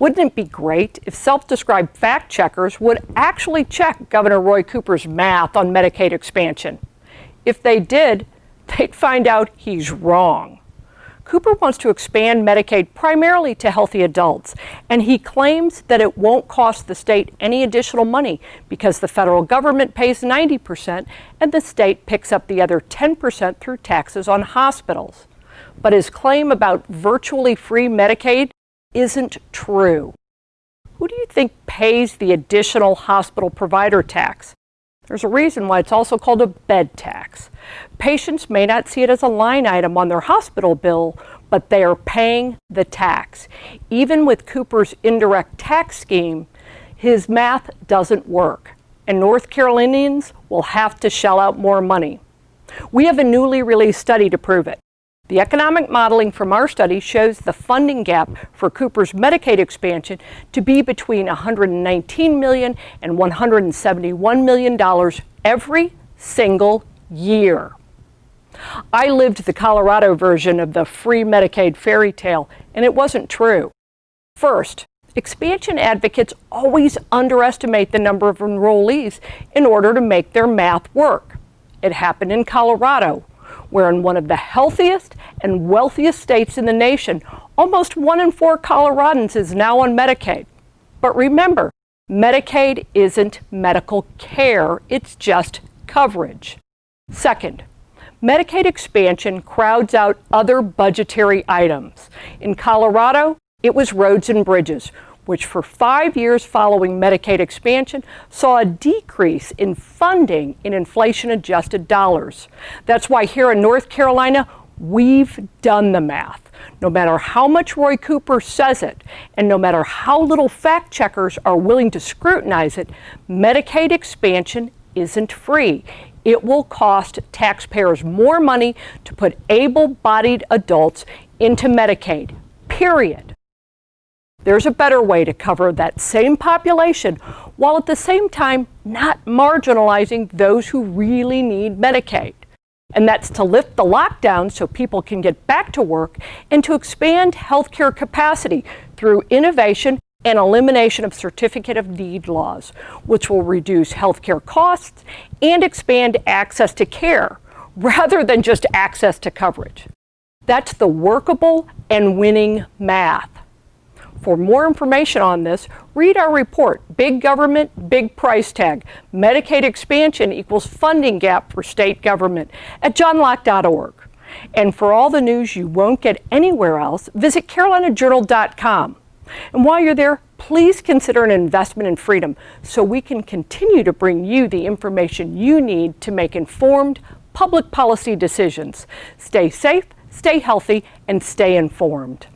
Wouldn't it be great if self-described fact checkers would actually check Governor Roy Cooper's math on Medicaid expansion? If they did, they'd find out he's wrong. Cooper wants to expand Medicaid primarily to healthy adults, and he claims that it won't cost the state any additional money because the federal government pays 90% and the state picks up the other 10% through taxes on hospitals. But his claim about virtually free Medicaid isn't true. Who do you think pays the additional hospital provider tax? There's a reason why it's also called a bed tax. Patients may not see it as a line item on their hospital bill, but they are paying the tax. Even with Cooper's indirect tax scheme, his math doesn't work, and North Carolinians will have to shell out more money. We have a newly released study to prove it. The economic modeling from our study shows the funding gap for Cooper's Medicaid expansion to be between $119 million and $171 million every single year. I lived the Colorado version of the free Medicaid fairy tale, and it wasn't true. First, expansion advocates always underestimate the number of enrollees in order to make their math work. It happened in Colorado, where in one of the healthiest and wealthiest states in the nation, almost 1 in 4 Coloradans is now on Medicaid. But remember, Medicaid isn't medical care, it's just coverage. Second, Medicaid expansion crowds out other budgetary items. In Colorado, it was roads and bridges, which for 5 years following Medicaid expansion saw a decrease in funding in inflation-adjusted dollars. That's why here in North Carolina, we've done the math. No matter how much Roy Cooper says it, and no matter how little fact checkers are willing to scrutinize it, Medicaid expansion isn't free. It will cost taxpayers more money to put able-bodied adults into Medicaid, period. There's a better way to cover that same population while at the same time not marginalizing those who really need Medicaid. And that's to lift the lockdown so people can get back to work and to expand healthcare capacity through innovation and elimination of certificate of need laws, which will reduce healthcare costs and expand access to care rather than just access to coverage. That's the workable and winning math. For more information on this, read our report, Big Government, Big Price Tag, Medicaid Expansion equals Funding Gap for State Government at johnlocke.org. And for all the news you won't get anywhere else, visit carolinajournal.com. And while you're there, please consider an investment in freedom so we can continue to bring you the information you need to make informed public policy decisions. Stay safe, stay healthy, and stay informed.